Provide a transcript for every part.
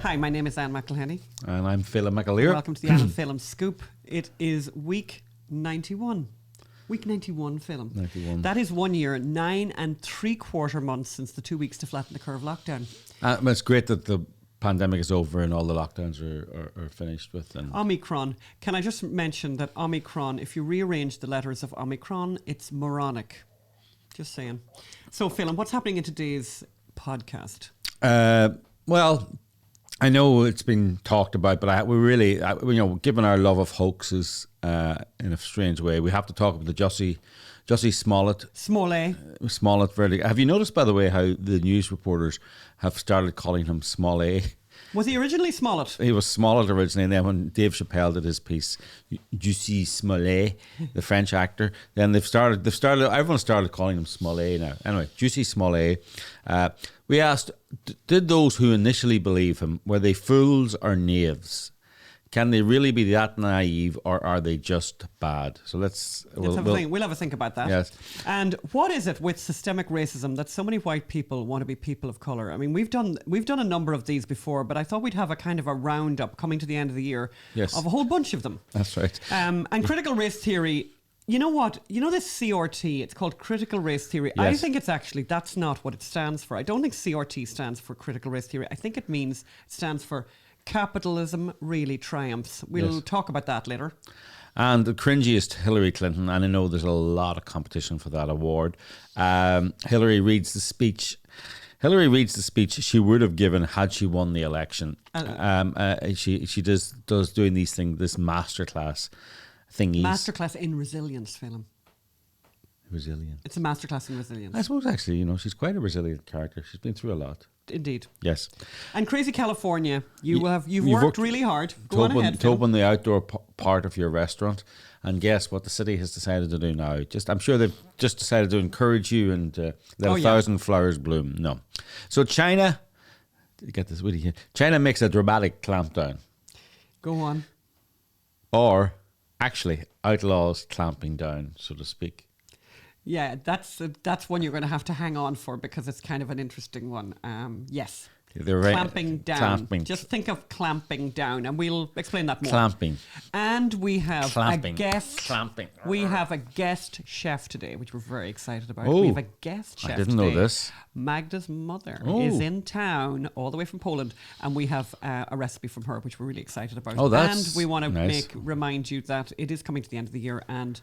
Hi, my name is Anne McElhenney. And I'm Phelim McAleer. Welcome to the Anne and Phelim Scoop. It is week 91. Week 91, Phelim. 91. That is 1 year, 9 3/4 months since the 2 weeks to flatten the curve lockdown. It's great that the pandemic is over and all the lockdowns are finished with. And Omicron. Can I just mention that Omicron, if you rearrange the letters of Omicron, it's moronic. Just saying. So, Phelim, what's happening in today's podcast? Well, I know it's been talked about, but we really, given our love of hoaxes in a strange way, we have to talk about the Jussie Smollett. Smollett verdict. Have you noticed, by the way, how the news reporters have started calling him Smollett? Was he originally Smollett? He was Smollett originally, and then when Dave Chappelle did his piece, Jussie Smollett, the French actor, then everyone started calling him Smollett now. Anyway, Jussie Smollett. We asked, did those who initially believe him, were they fools or knaves? Can they really be that naive, or are they just bad? So we'll have a think about that. Yes. And what is it with systemic racism that so many white people want to be people of colour? I mean, we've done a number of these before, but I thought we'd have a kind of a roundup coming to the end of the year of a whole bunch of them. That's right. And critical race theory. You know what? You know this CRT? It's called critical race theory. Yes. I think that's not what it stands for. I don't think CRT stands for critical race theory. I think it stands for capitalism really triumphs. We'll talk about that later. And the cringiest Hillary Clinton, and I know there's a lot of competition for that award. Hillary reads the speech she would have given had she won the election. She does doing these things, this masterclass thingies. Masterclass in resilience, Phelim. Resilient. It's a masterclass in resilience. I suppose actually, she's quite a resilient character. She's been through a lot. Indeed. Yes. And Crazy California, you've worked really hard. Go on ahead, to open the outdoor part of your restaurant, and guess what the city has decided to do now? I'm sure they've just decided to encourage you and let 1,000 flowers bloom. No. So China, get this, China makes a dramatic clampdown. Go on. Or actually outlaws clamping down, so to speak. Yeah, that's one you're going to have to hang on for because it's kind of an interesting one. Yes. Clamping down. Just think of clamping down, and we'll explain that more. Clamping. And we have a guest. Clamping. We have a guest chef today, which we're very excited about. Oh, we have a guest chef. I didn't know this. Magda's mother is in town, all the way from Poland, and we have a recipe from her, which we're really excited about. Oh, that's and we want to nice. remind you that it is coming to the end of the year, and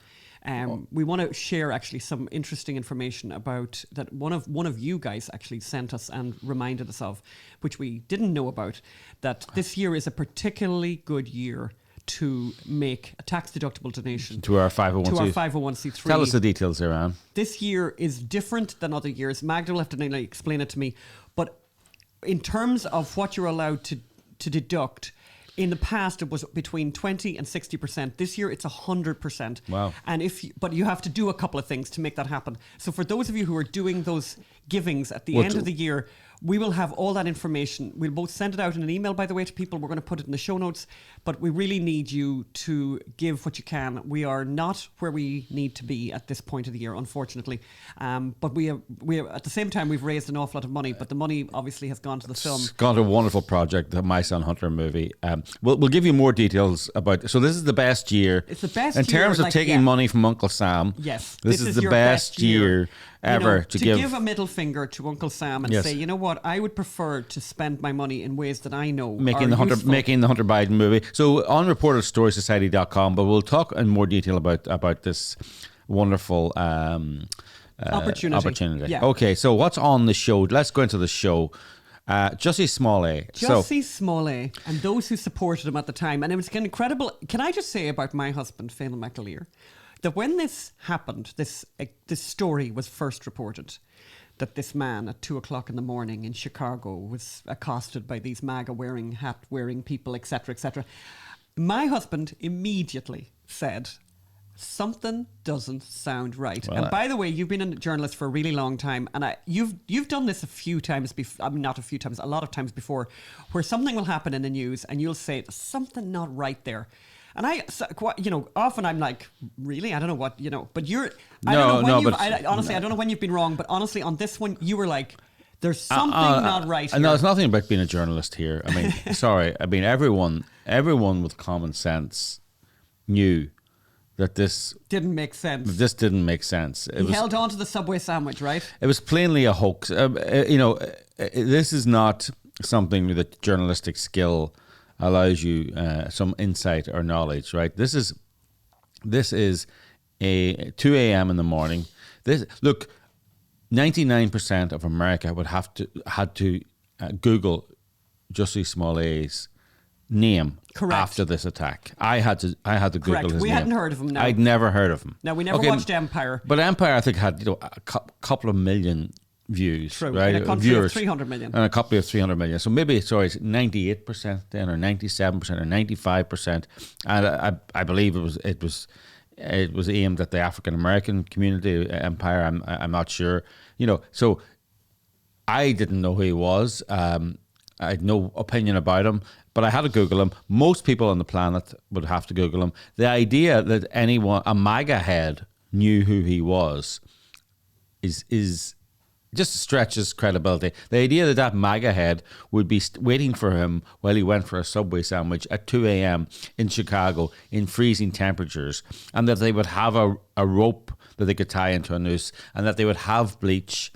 we want to share actually some interesting information about that one of you guys actually sent us and reminded us of, which we didn't know about, that this year is a particularly good year to make a tax-deductible donation to our 501c3. Tell us the details, Anne. This year is different than other years. Magda will have to explain it to me. But in terms of what you're allowed to deduct, in the past, it was between 20 and 60%. This year, it's 100%. Wow. But you have to do a couple of things to make that happen. So for those of you who are doing those givings at the end of the year, we will have all that information. We'll both send it out in an email, by the way, to people. We're going to put it in the show notes. But we really need you to give what you can. We are not where we need to be at this point of the year, unfortunately. But we have, at the same time, we've raised an awful lot of money. But the money obviously has gone to the film. It's gone to a wonderful project, the My Son Hunter movie. We'll give you more details about. So this is the best year. It's the best in terms of taking money from Uncle Sam. Yes, this is the best year ever to give a middle finger to Uncle Sam and say, you know what, I would prefer to spend my money in ways that I know making the Hunter Biden movie. So unreportedstorysociety.com, but we'll talk in more detail about this wonderful opportunity. Yeah. Okay, so what's on the show? Let's go into the show. Jussie Smollett. Smollett and those who supported him at the time. And it was incredible. Can I just say about my husband, Phelim McAleer, that when this happened, this story was first reported, that this man at 2:00 in the morning in Chicago was accosted by these MAGA-wearing, hat-wearing people, etc., etc. My husband immediately said, something doesn't sound right. Well, and by the way, you've been a journalist for a really long time, and you've done this a few times before. I mean, not a few times, a lot of times before, where something will happen in the news, and you'll say there's something not right there. And often I'm like, really? I don't know what, but you're. I don't know when I don't know when you've been wrong, but honestly, on this one, you were like, There's something not right here. No, it's nothing about being a journalist here. I mean, sorry. I mean, everyone with common sense knew that this didn't make sense. This didn't make sense. He held on to the Subway sandwich, right? It was plainly a hoax. This is not something that journalistic skill allows you some insight or knowledge, right? This is a 2 a.m. in the morning. Look. 99% of America had to Google Jussie Smollett's name after this attack. I had to Google his name. We hadn't heard of him. No. I'd never heard of him. No, we never watched Empire. But Empire, I think, had a couple of million views. True, right? in a country of 300 million. And a couple of 300 million. So maybe, it's 98% then, or 97% or 95%. And I believe it was aimed at the African American community. Empire, I'm not sure. So I didn't know who he was. I had no opinion about him, but I had to Google him. Most people on the planet would have to Google him. The idea that a MAGA head, knew who he was is just stretches credibility. The idea that MAGA head would be waiting for him while he went for a Subway sandwich at 2 a.m. in Chicago in freezing temperatures, and that they would have a rope that they could tie into a noose, and that they would have bleach.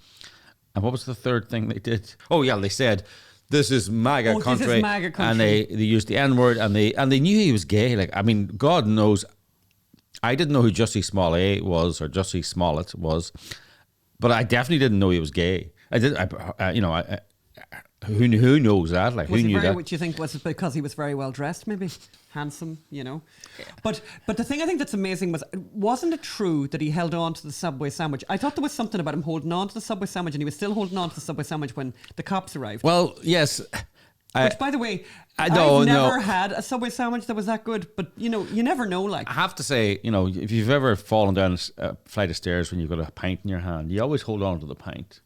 And what was the third thing they did? Oh yeah, they said, this is MAGA country. This is MAGA country. And they used the N-word, and they knew he was gay. Like, I mean, God knows, I didn't know who Jussie Smollett was, or Jussie Smollett was, but I definitely didn't know he was gay. Who knows that? Like, who knew that? What do you think? Was it because he was very well dressed, maybe? Handsome, But the thing I think that's amazing wasn't it true that he held on to the Subway sandwich? I thought there was something about him holding on to the Subway sandwich, and he was still holding on to the Subway sandwich when the cops arrived. Well, yes. Which, by the way, I've never had a Subway sandwich that was that good, but you never know. Like, I have to say, if you've ever fallen down a flight of stairs when you've got a pint in your hand, you always hold on to the pint.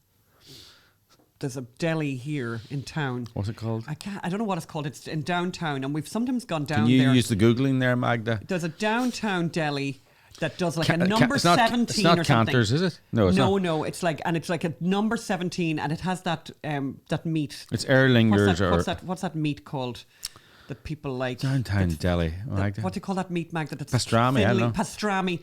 There's a deli here in town. What's it called? I don't know what it's called. It's in downtown, and we've sometimes gone down there. Can you there. use the Googling there, Magda? There's a downtown deli that does like a number 17 it's not or something. Cantor's, is it? No, it's not. No, it's like a number 17, and it has that meat. It's Erlingers what's that meat called that people like? Downtown deli. What do you call that meat, Magda? Pastrami, I don't know. Pastrami.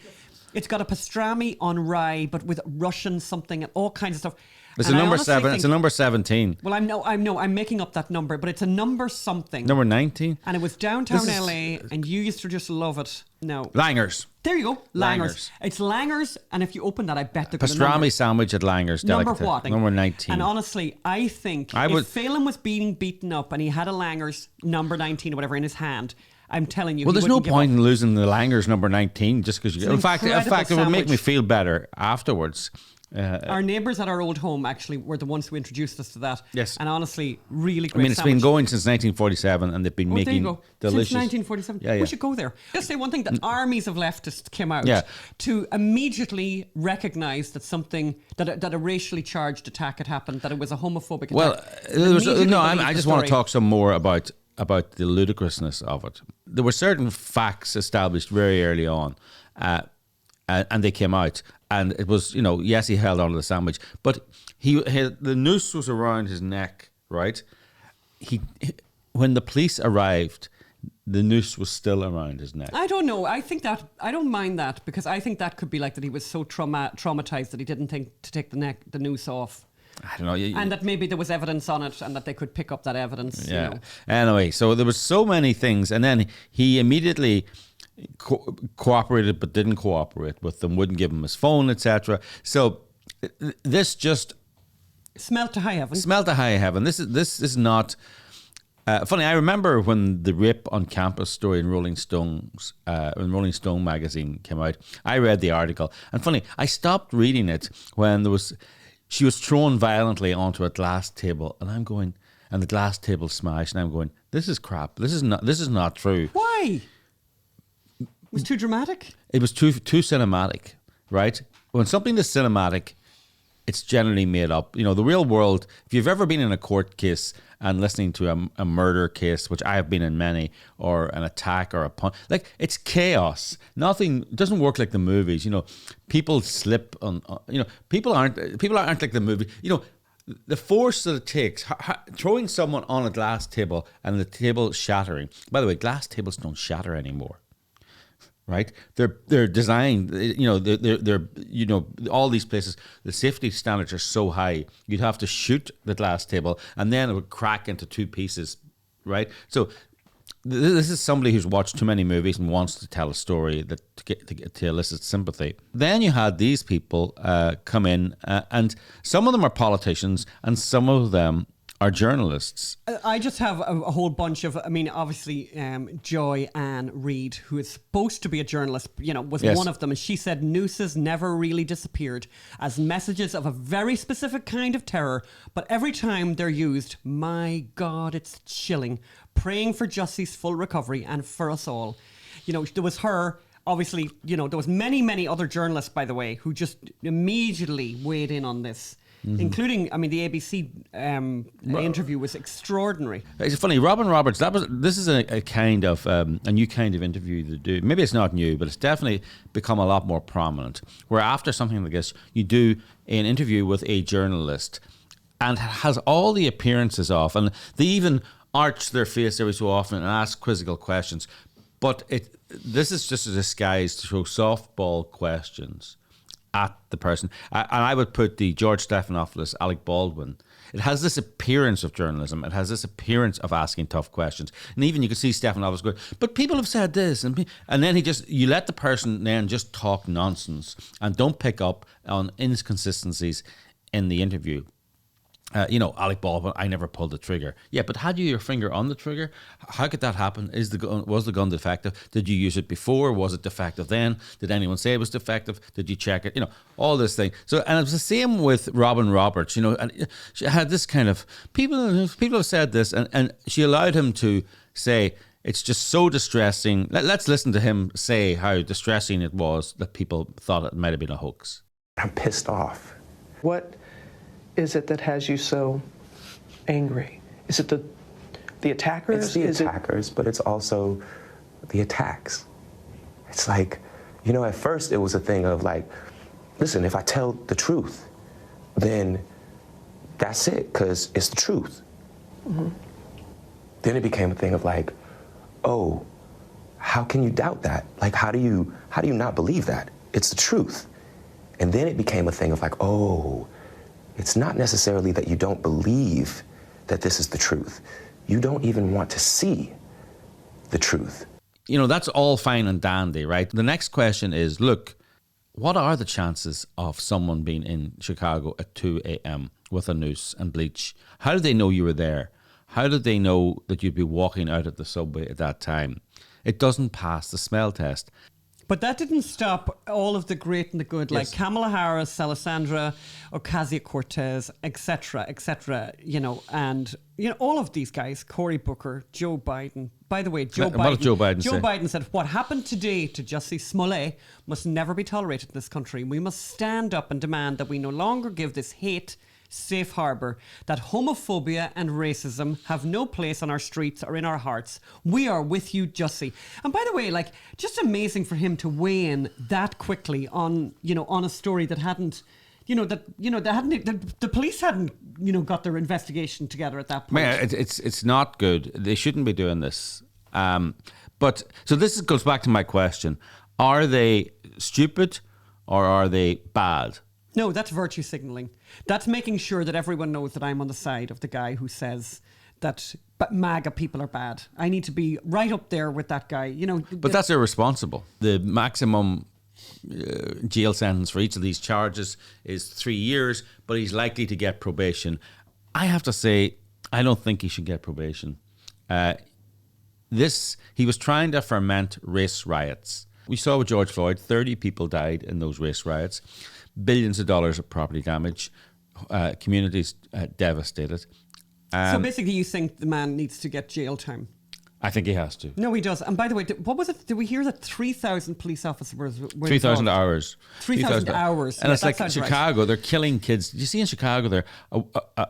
It's got a pastrami on rye, but with Russian something and all kinds of stuff. It's a number 7. It's a number 17. Well, I'm making up that number, but it's a number something. Number 19. And it was downtown LA, and you used to just love it. No. Langers. There you go. Langers. It's Langers, and if you open that, I bet they're pastrami sandwich at Langers. Number what? Number 19. And honestly, I think if Phelan was being beaten up and he had a Langers number 19 or whatever in his hand, I'm telling you. Well, there's no point in losing the Langers number 19 just because you. In fact, it would make me feel better afterwards. Our neighbours at our old home actually were the ones who introduced us to that. Yes. And honestly, really great. I mean, it's been going since 1947, and they've been making delicious. Since 1947. Yeah. We should go there. Just say one thing: that armies of leftists came out to immediately recognise that something that a racially charged attack had happened, that it was a homophobic attack. Well, I just want to talk some more about the ludicrousness of it. There were certain facts established very early on, and they came out. And it was, yes, he held on to the sandwich, but the noose was around his neck, right? When the police arrived, the noose was still around his neck. I don't know. I don't mind that, because I think that could be like that he was so traumatized that he didn't think to take the noose off. I don't know. And that maybe there was evidence on it, and that they could pick up that evidence. Yeah. Anyway, so there was so many things, and then he immediately cooperated but didn't cooperate with them, wouldn't give him his phone, etc. So this just smelt to high heaven. This is not funny. I remember when the rape on campus story in Rolling Stone magazine came out. I read the article, and funny, I stopped reading it when she was thrown violently onto a glass table, and the glass table smashed, and I'm going, this is crap. This is not true. Why? It was too dramatic? It was too cinematic, right? When something is cinematic, it's generally made up. The real world, if you've ever been in a court case and listening to a murder case, which I have been in many, or an attack or a punch, like, it's chaos. Nothing doesn't work like the movies. People slip on, people aren't like the movie. the force that it takes, throwing someone on a glass table and the table shattering. By the way, glass tables don't shatter anymore. Right, they're designed. They're all these places. The safety standards are so high. You'd have to shoot the glass table, and then it would crack into two pieces. Right. So this is somebody who's watched too many movies and wants to tell a story that to elicit sympathy. Then you had these people come in, and some of them are politicians, and some of them are journalists. I just have a whole bunch of, obviously, Joy Ann Reid, who is supposed to be a journalist, was one of them. And she said nooses never really disappeared as messages of a very specific kind of terror. But every time they're used, my God, it's chilling. Praying for Jussie's full recovery and for us all. There was her. Obviously, there was many, many other journalists, by the way, who just immediately weighed in on this. Mm-hmm. Including, the ABC interview was extraordinary. It's funny, Robin Roberts. This is a kind of a new kind of interview to do. Maybe it's not new, but it's definitely become a lot more prominent. Where after something like this, you do an interview with a journalist, and has all the appearances off, and they even arch their face every so often and ask quizzical questions. But this is just a disguise to throw softball questions at the person. And I would put the George Stephanopoulos, Alec Baldwin. It has this appearance of journalism. It has this appearance of asking tough questions. And even you can see Stephanopoulos going, but people have said this. And then you let the person then just talk nonsense and don't pick up on inconsistencies in the interview. Alec Baldwin, I never pulled the trigger. Yeah, but had you your finger on the trigger? How could that happen? Was the gun defective? Did you use it before? Was it defective then? Did anyone say it was defective? Did you check it? All this thing. So, and it was the same with Robin Roberts. And she had this kind of people have said this, and she allowed him to say it's just so distressing. Let's listen to him say how distressing it was that people thought it might have been a hoax. I'm pissed off. What is it that has you so angry? Is it the attackers? It's the attackers, but it's also the attacks. It's like, at first it was a thing of like, listen, if I tell the truth, then that's it, because it's the truth. Mm-hmm. Then it became a thing of like, oh, how can you doubt that? Like, how do you not believe that? It's the truth. And then it became a thing of like, oh, it's not necessarily that you don't believe that this is the truth. You don't even want to see the truth. That's all fine and dandy, right? The next question is, look, what are the chances of someone being in Chicago at 2 a.m. with a noose and bleach? How did they know you were there? How did they know that you'd be walking out of the subway at that time? It doesn't pass the smell test. But that didn't stop all of the great and the good, like Kamala Harris, Alessandra Ocasio-Cortez, etc., and all of these guys, Cory Booker, Joe Biden. By the way, Joe Biden said, what happened today to Jussie Smollett must never be tolerated in this country. We must stand up and demand that we no longer give this hate safe harbour, that homophobia and racism have no place on our streets or in our hearts. We are with you, Jussie. And by the way, just amazing for him to weigh in that quickly on a story that hadn't, the police hadn't, got their investigation together at that point. It's not good. They shouldn't be doing this. But so this goes back to my question: are they stupid or are they bad? No, that's virtue signalling. That's making sure that everyone knows that I'm on the side of the guy who says that MAGA people are bad. I need to be right up there with that guy. But that's irresponsible. The maximum jail sentence for each of these charges is 3 years, but he's likely to get probation. I have to say, I don't think he should get probation. He was trying to ferment race riots. We saw with George Floyd, 30 people died in those race riots. Billions of dollars of property damage, communities devastated. So basically you think the man needs to get jail time? I think he has to. No, he does. And by the way, what was it? Did we hear that 3,000 police officers were 3,000 hours. 3,000 hours. And it's like Chicago, they're killing kids. Did you see in Chicago there,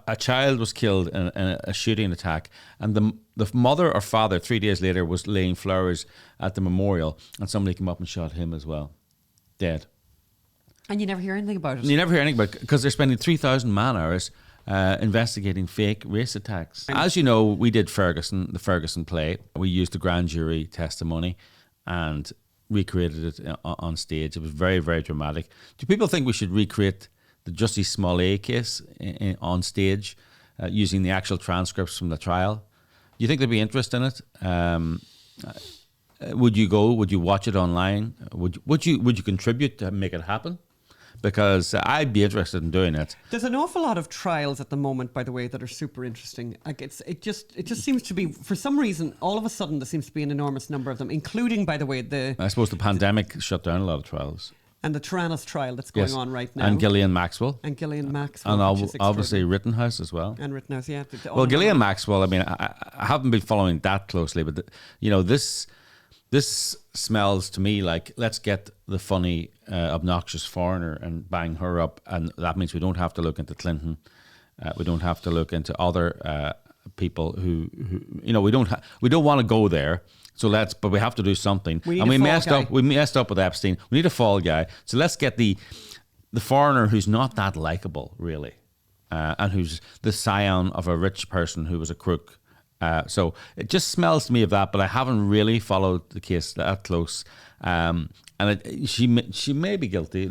a child was killed in a shooting attack, and the mother or father 3 days later was laying flowers at the memorial, and somebody came up and shot him as well. Dead. And you never hear anything about it. You never hear anything about it because they're spending 3,000 man hours investigating fake race attacks. As you know, we did the Ferguson play. We used the grand jury testimony and recreated it on stage. It was very, very dramatic. Do people think we should recreate the Jussie Smollett case on stage using the actual transcripts from the trial? Do you think there'd be interest in it? Would you go? Would you watch it online? Would you contribute to make it happen? Because I'd be interested in doing it. There's an awful lot of trials at the moment, by the way, that are super interesting. Like it just seems to be, for some reason, all of a sudden there seems to be an enormous number of them, including, by the way, I suppose the pandemic shut down a lot of trials. And the Tyrannus trial that's going on right now. And Gillian Maxwell. And obviously Rittenhouse as well. And Rittenhouse, yeah. Well, Gillian Maxwell, I mean, I haven't been following that closely, but, this smells to me like, let's get the funny, obnoxious foreigner and bang her up. And that means we don't have to look into Clinton. We don't have to look into other people who we don't want to go there. But we have to do something. We messed up with Epstein. We need a fall guy. So let's get the foreigner who's not that likable, really, and who's the scion of a rich person who was a crook. So it just smells to me of that, but I haven't really followed the case that close. She may be guilty.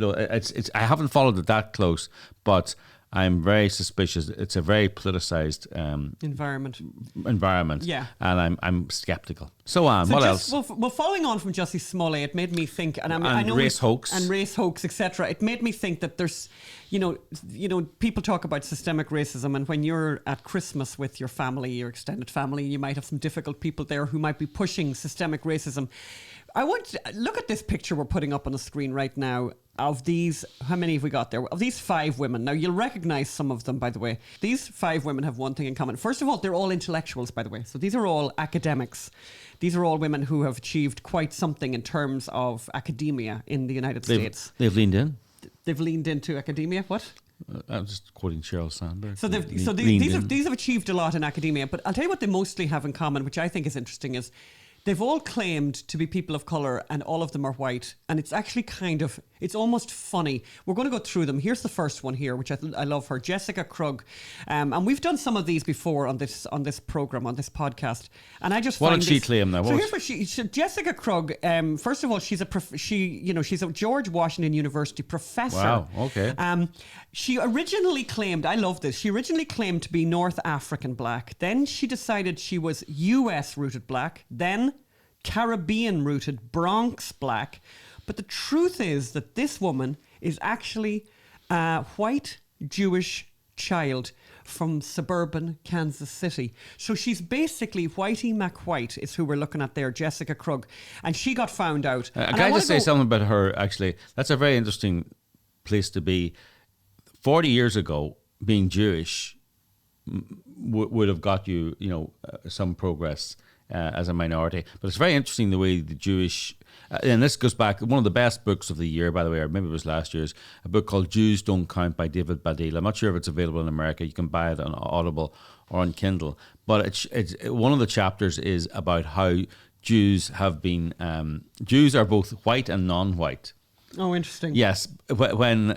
I haven't followed it that close, but I'm very suspicious. It's a very politicized environment. Yeah, and I'm skeptical. So what else? Well, following on from Jussie Smollett, it made me think, and I know race hoax, etc. It made me think that there's, people talk about systemic racism, and when you're at Christmas with your family, your extended family, you might have some difficult people there who might be pushing systemic racism. I want to look at this picture we're putting up on the screen right now of these, how many have we got there? Of these 5 women. Now, you'll recognise some of them, by the way. These 5 women have one thing in common. First of all, they're all intellectuals, by the way. So these are all academics. These are all women who have achieved quite something in terms of academia in the United States. They've leaned in. They've leaned into academia. What? I'm just quoting Sheryl Sandberg. So these have achieved a lot in academia. But I'll tell you what they mostly have in common, which I think is interesting, is they've all claimed to be people of colour, and all of them are white. And it's actually it's almost funny. We're going to go through them. Here's the first one here, which I love her, Jessica Krug. And we've done some of these before on this programme, on this podcast. And I just what did she claim now? So here's what Jessica Krug, first of all, she's a George Washington University professor. Wow, okay. She originally claimed, I love this, she originally claimed to be North African black. Then she decided she was US rooted black. Then Caribbean rooted Bronx black. But the truth is that this woman is actually a white Jewish child from suburban Kansas City. So she's basically Whitey McWhite is who we're looking at there, Jessica Krug. And she got found out. Can I just say something about her, actually? That's a very interesting place to be. 40 years ago, being Jewish would have got you, some progress as a minority. But it's very interesting the way the Jewish, and this goes back, one of the best books of the year, by the way, or maybe it was last year's, a book called Jews Don't Count by David Baddiel. I'm not sure if it's available in America. You can buy it on Audible or on Kindle. But it's one of the chapters is about how Jews have been, Jews are both white and non-white. Oh, interesting. Yes, when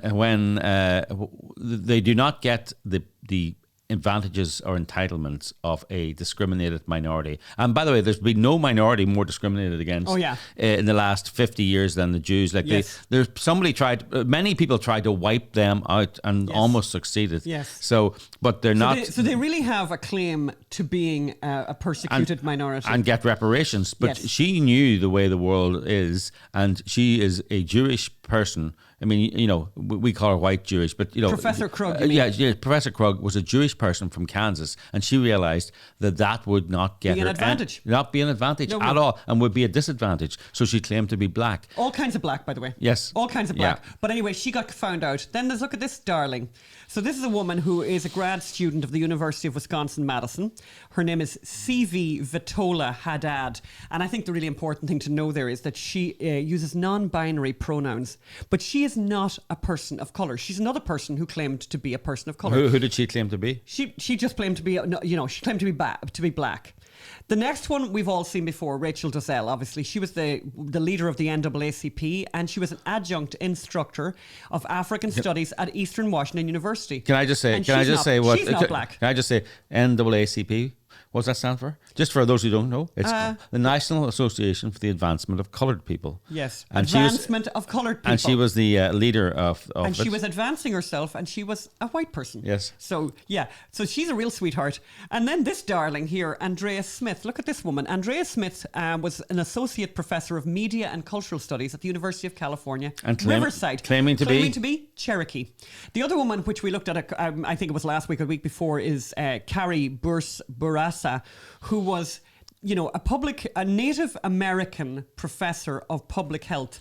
they do not get the advantages or entitlements of a discriminated minority. And by the way, there's been no minority more discriminated against in the last 50 years than the Jews. Like many people tried to wipe them out and almost succeeded. Yes. So, but they're not. So they really have a claim to being a persecuted minority. And get reparations. But she knew the way the world is, and she is a Jewish person. I mean, we call her white Jewish, but Professor Krug. Professor Krug was a Jewish person from Kansas, and she realised that would not get her not be an advantage at all, and would be a disadvantage. So she claimed to be black. All kinds of black, by the way. Yes, all kinds of black. Yeah. But anyway, she got found out. Then let's look at this darling. So this is a woman who is a grad student of the University of Wisconsin-Madison. Her name is C.V. Vitola Haddad, and I think the really important thing to know there is that she uses non-binary pronouns, but she is not a person of colour. She's another person who claimed to be a person of colour. Who did she claim to be? She just claimed to be, she claimed to be black. The next one we've all seen before, Rachel Dozell. Obviously, she was the leader of the NAACP, and she was an adjunct instructor of African Studies at Eastern Washington University. Can I just say? And Can I she's just not- say what? She's not black. Can I just say NAACP? What's that stand for? Just for those who don't know, it's the National Association for the Advancement of Coloured People. Yes, and advancement of coloured people. And she was the leader of and it. she was advancing herself, and she was a white person. Yes. So, yeah. So she's a real sweetheart. And then this darling here, Andrea Smith. Look at this woman. Andrea Smith was an associate professor of media and cultural studies at the University of California, And Riverside. claiming to be Cherokee. The other woman, which we looked at, I think it was last week or the week before, is Carrie Burasa, who was, you know, a Native American professor of public health,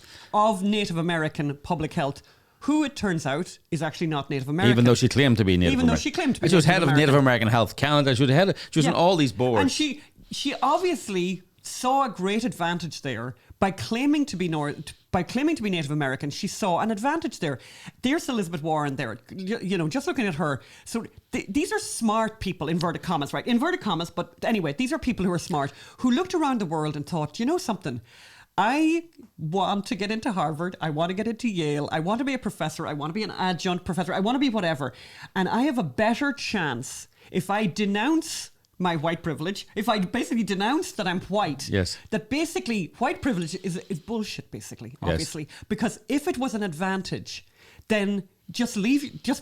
who it turns out is actually not Native American. Even though she claimed to be Native American. She was head of Native American Health Canada. She was on all these boards. And she obviously saw a great advantage there by claiming to be Native American. She saw an advantage there. There's Elizabeth Warren there, you know, just looking at her. So these are smart people, inverted commas, right? Inverted commas, but anyway, these are people who are smart, who looked around the world and thought, you know something? I want to get into Harvard. I want to get into Yale. I want to be a professor. I want to be an adjunct professor. I want to be whatever. And I have a better chance if I denounce my white privilege, if I basically denounce that I'm white, yes, that basically white privilege is bullshit, basically, obviously. Yes. Because if it was an advantage, then just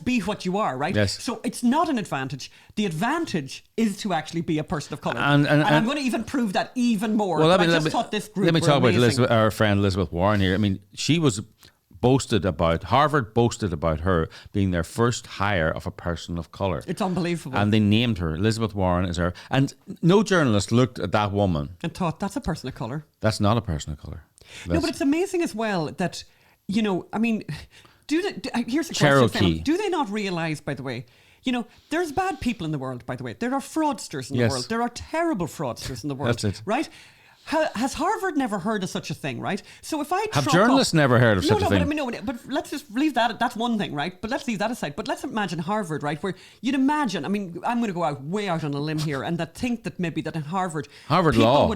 be what you are, right? Yes. So it's not an advantage. The advantage is to actually be a person of colour. And I'm going to even prove that even more. Well, I just thought this group Let me talk amazing. about our friend Elizabeth Warren here. I mean, Harvard boasted about her being their first hire of a person of colour. It's unbelievable. And they named her. Elizabeth Warren is her. And no journalist looked at that woman and thought, that's a person of colour. That's not a person of colour. No, but it's amazing as well that, you know, I mean, here's a Cherokee. question. Do they not realise, by the way, you know, there's bad people in the world, by the way. There are fraudsters in the world. There are terrible fraudsters in the world. That's it. Right? Has Harvard never heard of such a thing, right? So if I have journalists never heard of such a thing? But let's just leave that. That's one thing, right? But let's leave that aside. But let's imagine Harvard, right? Where you'd imagine. I mean, I'm going to go way out on a limb here, and think that maybe that in Harvard law,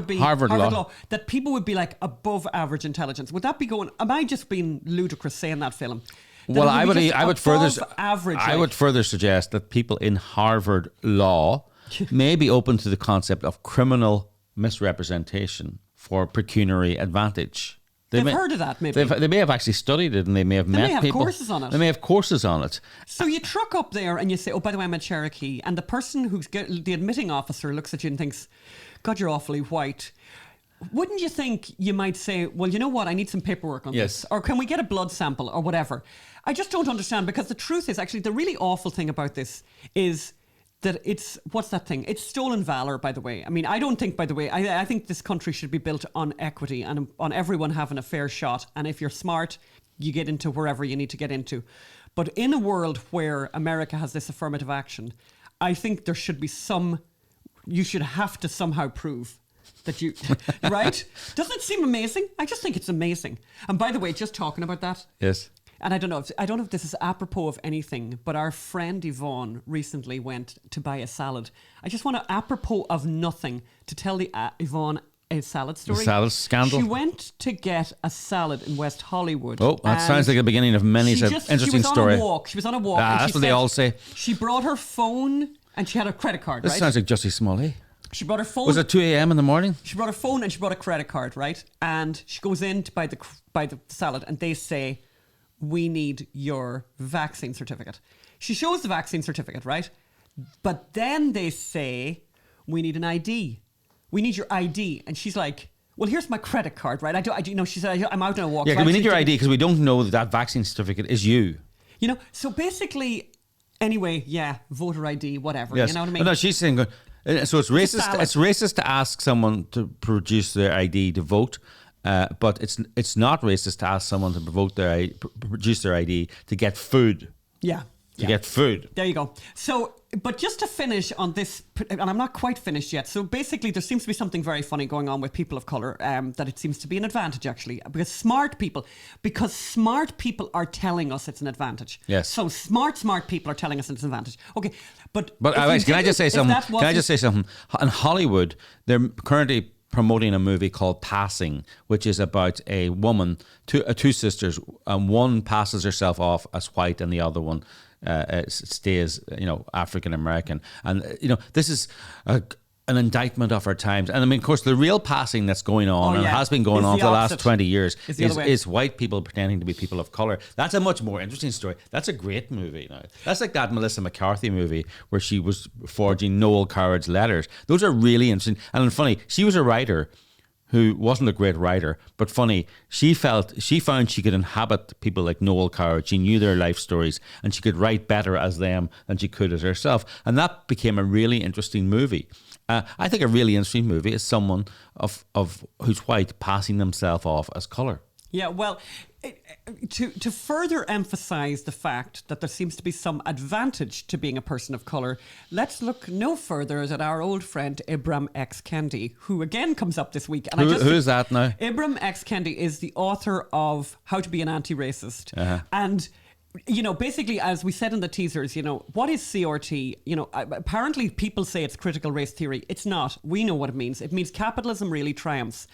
that people would be like above average intelligence. Would that be going? Am I just being ludicrous saying that, Philip? Well, I would further suggest that people in Harvard law may be open to the concept of criminal misrepresentation for pecuniary advantage. They've heard of that, maybe. They may have actually studied it, and they may have met people. Courses on it. They may have courses on it. So you truck up there and you say, oh, by the way, I'm a Cherokee. And the person the admitting officer looks at you and thinks, God, you're awfully white. Wouldn't you think you might say, well, you know what, I need some paperwork on this? Or can we get a blood sample or whatever? I just don't understand, because the truth is, actually, the really awful thing about this is that what's that thing? It's stolen valor, by the way. I mean, I don't think, by the way, I think this country should be built on equity and on everyone having a fair shot. And if you're smart, you get into wherever you need to get into. But in a world where America has this affirmative action, I think there should be you should have to somehow prove that you, right? Doesn't it seem amazing? I just think it's amazing. And by the way, just talking about that. Yes. And I don't know if this is apropos of anything, but our friend Yvonne recently went to buy a salad. I just want to, apropos of nothing, to tell Yvonne a salad story. The salad scandal. She went to get a salad in West Hollywood. Oh, that sounds like the beginning of many interesting story. She was on a walk. That's what they all say. She brought her phone and she had a credit card, This right? sounds like Jussie Smollett. She brought her phone. Was it 2 a.m. in the morning? She brought her phone and she brought a credit card, right? And she goes in to buy the salad, and they say, we need your vaccine certificate. She shows the vaccine certificate, right? But then they say, we need an ID. We need your ID. And she's like, well, here's my credit card, right? She said, I'm out on a walk. Yeah, right? we need your ID because we don't know that vaccine certificate is you. You know, so basically, anyway, yeah, voter ID, whatever. Yes. You know what I mean? No, she's saying, so it's racist. It's racist to ask someone to produce their ID to vote. But it's not racist to ask someone to produce their ID to get food. Yeah. To get food. There you go. So But just to finish on this, and I'm not quite finished yet. So basically, there seems to be something very funny going on with people of colour, that it seems to be an advantage, actually. Because smart people are telling us it's an advantage. Yes. So smart people are telling us it's an advantage. Okay, but can I just say something? Can I just say something? In Hollywood, they're currently promoting a movie called Passing, which is about a woman, two sisters, and one passes herself off as white and the other one stays, African American. And, this is an indictment of our times. And I mean, of course, the real passing that's going on and has been going on for the last 20 years is white people pretending to be people of colour. That's a much more interesting story. That's a great movie. Now, that's like that Melissa McCarthy movie where she was forging Noel Coward's letters. Those are really interesting. And funny, she was a writer who wasn't a great writer, but funny, she found she could inhabit people like Noel Coward. She knew their life stories and she could write better as them than she could as herself. And that became a really interesting movie. I think a really interesting movie is someone of who's white passing themselves off as colour. Yeah, well, to further emphasise the fact that there seems to be some advantage to being a person of colour, let's look no further at our old friend Ibram X. Kendi, who again comes up this week. And who is that now? Ibram X. Kendi is the author of How to Be an Anti-Racist. And basically, as we said in the teasers, what is CRT? Apparently people say it's critical race theory. It's not. We know what it means. It means capitalism really triumphs.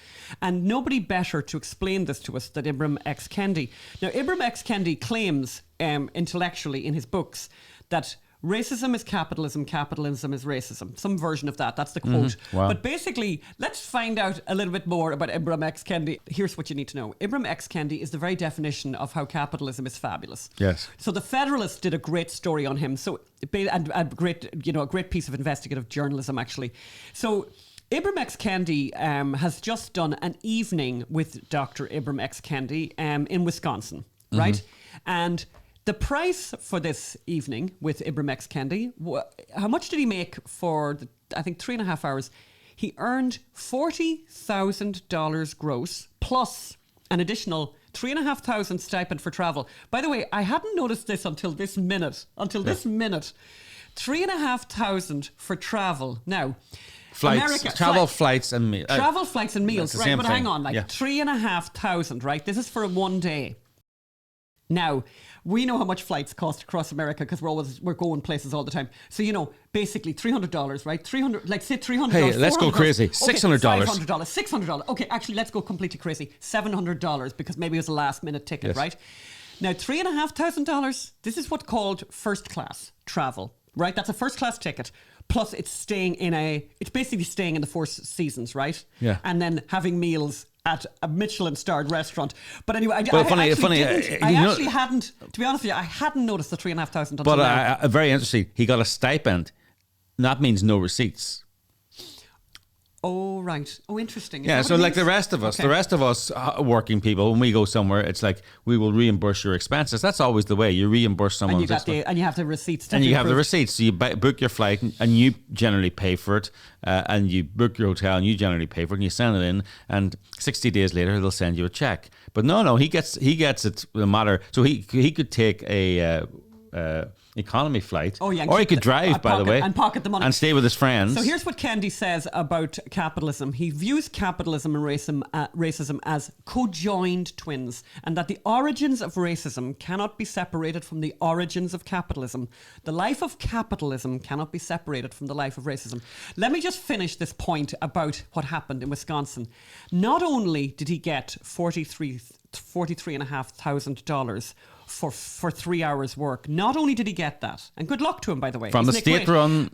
And nobody better to explain this to us than Ibram X. Kendi. Now, Ibram X. Kendi claims intellectually in his books that racism is capitalism, capitalism is racism. Some version of that. That's the quote. Wow. But basically, let's find out a little bit more about Ibram X. Kendi. Here's what you need to know. Ibram X. Kendi is the very definition of how capitalism is fabulous. Yes. So the Federalist did a great story on him. So and a great piece of investigative journalism, actually. So Ibram X. Kendi has just done an evening with Dr. Ibram X. Kendi in Wisconsin, right? And the price for this evening with Ibram X. Kendi, how much did he make for, I think, 3.5 hours? He earned $40,000 gross, plus an additional $3,500 stipend for travel. By the way, I hadn't noticed this until this minute. $3,500 for travel. Now, flights and meals. Travel, flights and meals, right? But hang on, yeah. $3,500, right? This is for a one day. Now, we know how much flights cost across America because we're going places all the time. So, basically $300, right? $300. Hey, let's go crazy. $600. $600. Okay, actually, let's go completely crazy. $700 because maybe it was a last minute ticket, yes. Right? Now, $3,500, this is what's called first class travel, right? That's a first class ticket. Plus, it's basically staying in the Four Seasons, right? Yeah. And then having meals at a Michelin-starred restaurant. But anyway, I hadn't, to be honest with you, I hadn't noticed the $3,500 until now. But very interesting, he got a stipend. That means no receipts. Oh, right. Oh, interesting. Yeah, so like the rest of us working people, when we go somewhere, it's like, we will reimburse your expenses. That's always the way. You reimburse someone. And you have the receipts. And you have the receipts. So you book your flight and you generally pay for it. And you book your hotel and you generally pay for it. And you send it in. And 60 days later, they'll send you a check. But no, he gets it no matter. So he could take a economy flight. Oh, yeah, or he could drive, by the way. And pocket the money. And stay with his friends. So here's what Kendi says about capitalism. He views capitalism and racism as co-joined twins, and that the origins of racism cannot be separated from the origins of capitalism. The life of capitalism cannot be separated from the life of racism. Let me just finish this point about what happened in Wisconsin. Not only did he get $43,500 for 3 hours work. Not only did he get that, and good luck to him, by the way. From the state-run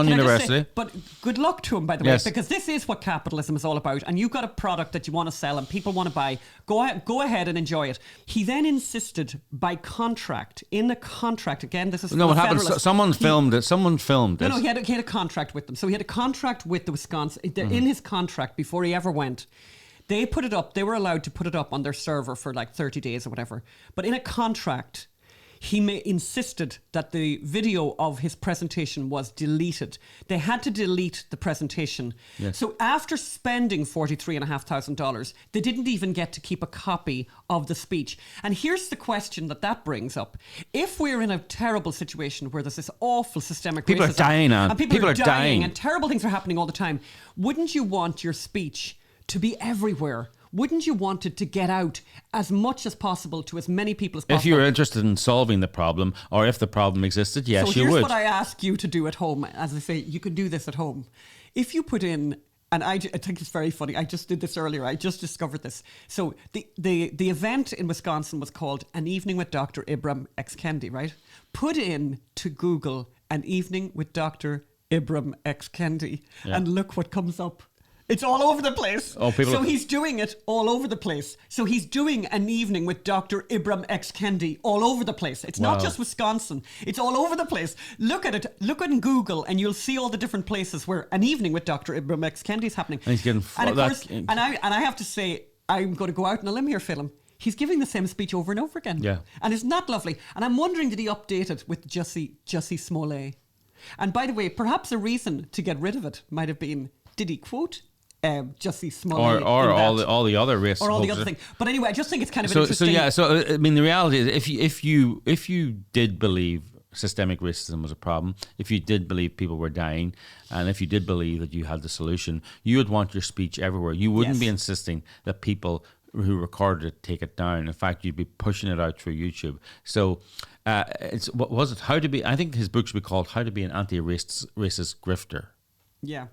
university. But good luck to him, by the way, because this is what capitalism is all about. And you've got a product that you want to sell and people want to buy. Go ahead and enjoy it. He then insisted by contract, in the contract, again, this is no, what happened? Someone filmed it. Someone filmed it. No, he had a contract with them. So he had a contract with the Wisconsin. In his contract, before he ever went, they put it up. They were allowed to put it up on their server for like 30 days or whatever. But in a contract, he insisted that the video of his presentation was deleted. They had to delete the presentation. Yes. So after spending $43,500, they didn't even get to keep a copy of the speech. And here's the question that brings up. If we're in a terrible situation where there's this awful systemic People racism, are dying, Anne. and people are dying, dying, and terrible things are happening all the time, wouldn't you want your speech to be everywhere? Wouldn't you want it to get out as much as possible to as many people as possible? If you're interested in solving the problem, or if the problem existed, yes, so you would. here's what I ask you to do at home. As I say, you can do this at home. If you put in, and I think it's very funny, I just did this earlier, I just discovered this. So the event in Wisconsin was called An Evening with Dr. Ibram X. Kendi, right? Put in to Google An Evening with Dr. Ibram X. Kendi, and look what comes up. It's all over the place. So he's doing it all over the place. So he's doing An Evening with Dr. Ibram X. Kendi all over the place. It's not just Wisconsin. It's all over the place. Look at it. Look in Google and you'll see all the different places where An Evening with Dr. Ibram X. Kendi is happening. And he's getting and of course, and I have to say, I'm going to go out on a limb here, Phelim. He's giving the same speech over and over again. Yeah. And isn't that lovely? And I'm wondering, did he update it with Jussie Smollett? And by the way, perhaps a reason to get rid of it might have been, did he quote Jussie Smollett or all the other race or all the other thing? But anyway, I just think it's kind of interesting. So I mean, the reality is, if you did believe systemic racism was a problem, if you did believe people were dying, and if you did believe that you had the solution, you would want your speech everywhere. You wouldn't be insisting that people who recorded it take it down. In fact, you'd be pushing it out through YouTube. So what was it? How to be? I think his book should be called "How to Be an Anti-Racist Grifter." Yeah.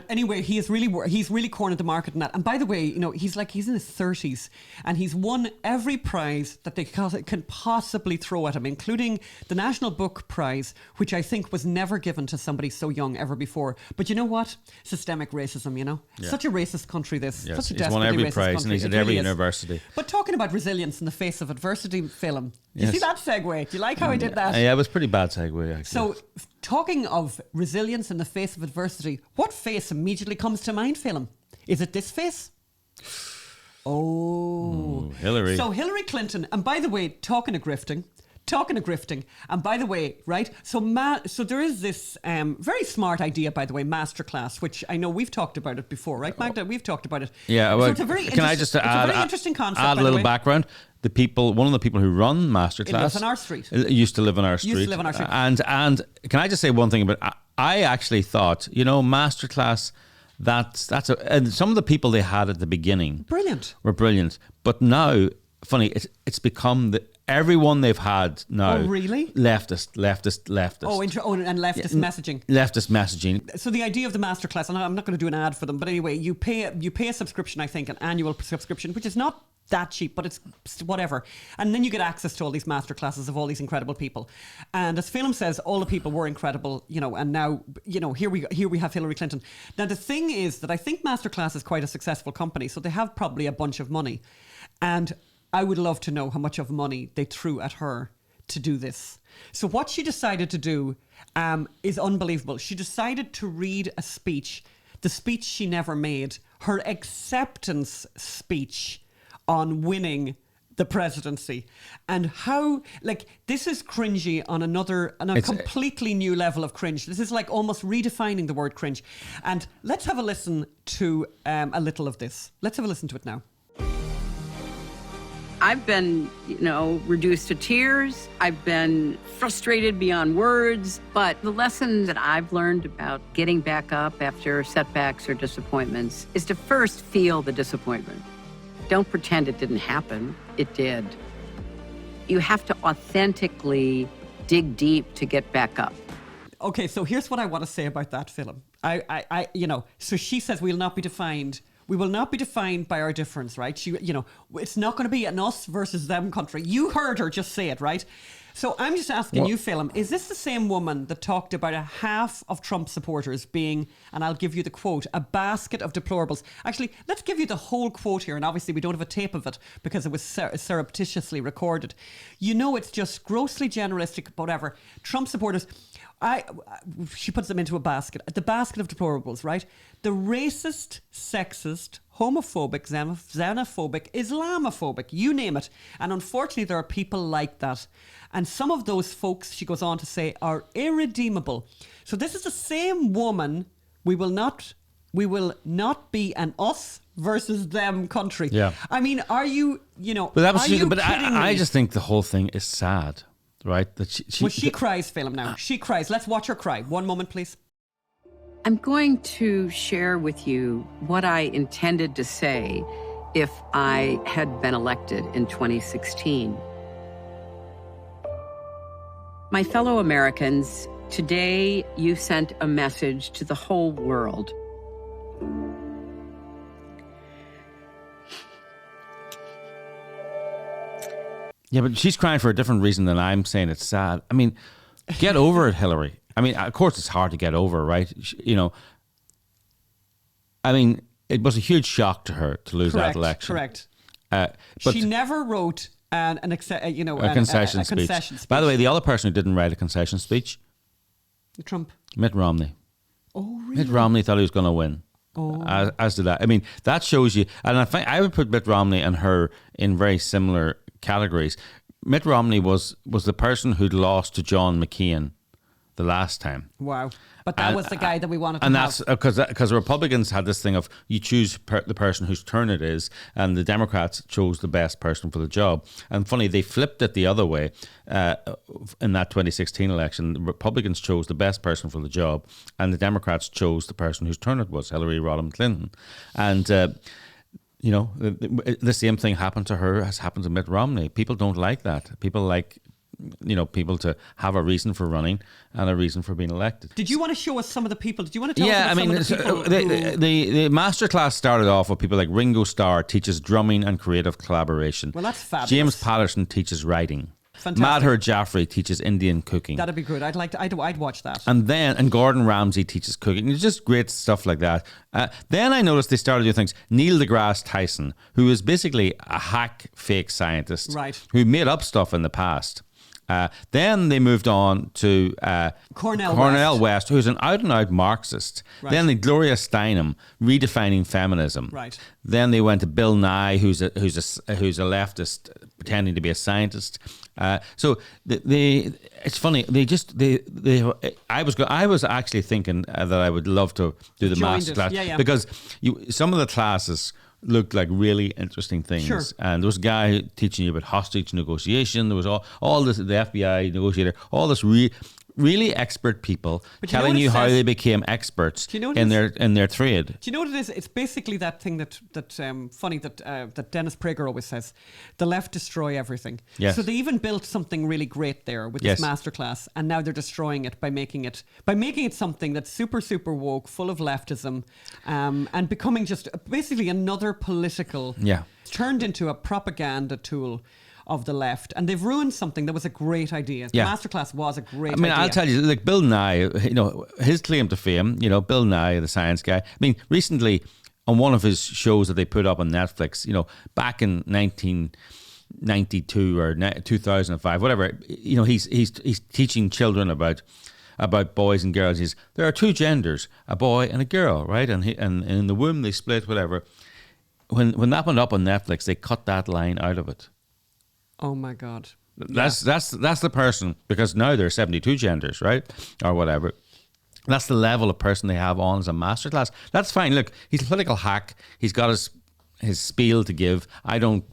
Anyway, he's really cornered the market in that. And by the way, he's in his 30s and he's won every prize that they can possibly throw at him, including the National Book Prize, which I think was never given to somebody so young ever before. But you know what? Systemic racism, Such a racist country, this. Yes, such a he's won desperately every racist prize country. and he's at every university. But talking about resilience in the face of adversity, Phelim, do you see that segue? Do you like how I did that? Yeah, it was a pretty bad segue, actually. So, talking of resilience in the face of adversity, what face immediately comes to mind, Phelim? Is it this face? Oh. Hillary. So Hillary Clinton, and by the way, talking of grifting, and by the way, right, so there is this very smart idea, by the way, masterclass, which I know we've talked about it before, right, Magda? We've talked about it. Yeah, well, so it's a very can I just interesting concept, add a little background? One of the people who run Masterclass lives on our street. Used to live on our street. And can I just say one thing about? I actually thought, Masterclass, and some of the people they had at the beginning were brilliant. But now, funny, it's become everyone they've had now. Oh, really? Leftist. Oh, and leftist messaging. Leftist messaging. So the idea of the masterclass, and I'm not going to do an ad for them, but anyway, you pay a subscription, I think, an annual subscription, which is not that cheap, but it's whatever. And then you get access to all these masterclasses of all these incredible people. And as Phelim says, all the people were incredible, and now, here we have Hillary Clinton. Now, the thing is that I think Masterclass is quite a successful company, so they have probably a bunch of money. And I would love to know how much of money they threw at her to do this. So what she decided to do is unbelievable. She decided to read a speech, the speech she never made, her acceptance speech on winning the presidency. And how, this is cringy on a completely new level of cringe. This is almost redefining the word cringe. And let's have a listen to a little of this. Let's have a listen to it now. I've been, reduced to tears. I've been frustrated beyond words. But the lesson that I've learned about getting back up after setbacks or disappointments is to first feel the disappointment. Don't pretend it didn't happen. It did. You have to authentically dig deep to get back up. Okay, so here's what I want to say about that film. So she says we will not be defined by our difference, right? It's not going to be an us versus them country. You heard her just say it, right? So I'm just asking you, Phelim, is this the same woman that talked about a half of Trump supporters being, and I'll give you the quote, a basket of deplorables? Actually, let's give you the whole quote here, and obviously we don't have a tape of it because it was surreptitiously recorded. It's just grossly generalistic, whatever. Trump supporters She puts them into a basket. The basket of deplorables, right? The racist, sexist, homophobic, xenophobic, Islamophobic, you name it. And unfortunately, there are people like that. And some of those folks, she goes on to say, are irredeemable. So this is the same woman. We will not be an us versus them country. Yeah. I mean, are you, But that was, are you but kidding I me? just think the whole thing is sad, right? That she cries, Phelim, now. She cries. Let's watch her cry. One moment, please. I'm going to share with you what I intended to say if I had been elected in 2016. My fellow Americans, today you sent a message to the whole world. Yeah, but she's crying for a different reason than I'm saying it's sad. I mean, get over it, Hillary. I mean, of course it's hard to get over, right? I mean, it was a huge shock to her to lose that election. Correct. But She never wrote a concession speech. By the way, the other person who didn't write a concession speech, Trump. Mitt Romney. Oh, really? Mitt Romney thought he was going to win. Oh. As did that. I mean, that shows you. And I would put Mitt Romney and her in very similar categories. Mitt Romney was the person who'd lost to John McCain the last time. Wow. But that was the guy that we wanted to and have. that's because Republicans had this thing of you choose the person whose turn it is, and the Democrats chose the best person for the job. And funny, they flipped it the other way in that 2016 election. The Republicans chose the best person for the job, and the Democrats chose the person whose turn it was, Hillary Rodham Clinton. And the same thing happened to her as happened to Mitt Romney. People don't like that. People like people to have a reason for running and a reason for being elected. Did you want to show us some of the people? Did you want to tell us some of the people? The masterclass started off with people like Ringo Starr teaches drumming and creative collaboration. Well, that's fabulous. James Patterson teaches writing. Fantastic. Madhur Jaffrey teaches Indian cooking. That'd be good. I'd watch that. And Gordon Ramsay teaches cooking. It's just great stuff like that. Then I noticed they started doing things. Neil deGrasse Tyson, who is basically a hack fake scientist, right, who made up stuff in the past. Then they moved on to Cornel West, who's an out-and-out Marxist. Right. Then Gloria Steinem, redefining feminism. Right. Then they went to Bill Nye, who's a leftist pretending to be a scientist. So it's funny. I was actually thinking that I would love to do the master class because some of the classes looked like really interesting things. Sure. And there was a guy teaching you about hostage negotiation. There was all this, the FBI negotiator, all this really expert people telling you how they became experts in their trade. Do you know what it is? It's basically that thing that Dennis Prager always says: the left destroy everything. Yes. So they even built something really great there with this masterclass, and now they're destroying it by making it something that's super, super woke, full of leftism, and becoming just basically another political turned into a propaganda tool of the left, and they've ruined something that was a great idea. The masterclass was a great idea. I'll tell you, like Bill Nye, his claim to fame, Bill Nye, the science guy. I mean, recently on one of his shows that they put up on Netflix, back in 1992 or 2005, whatever, he's teaching children about boys and girls. There are two genders, a boy and a girl, right? And in the womb they split, whatever. When that went up on Netflix, they cut that line out of it. Oh my God! That's the person, because now there are 72 genders, right, or whatever. That's the level of person they have on as a masterclass. That's fine. Look, he's a political hack. He's got his spiel to give. I don't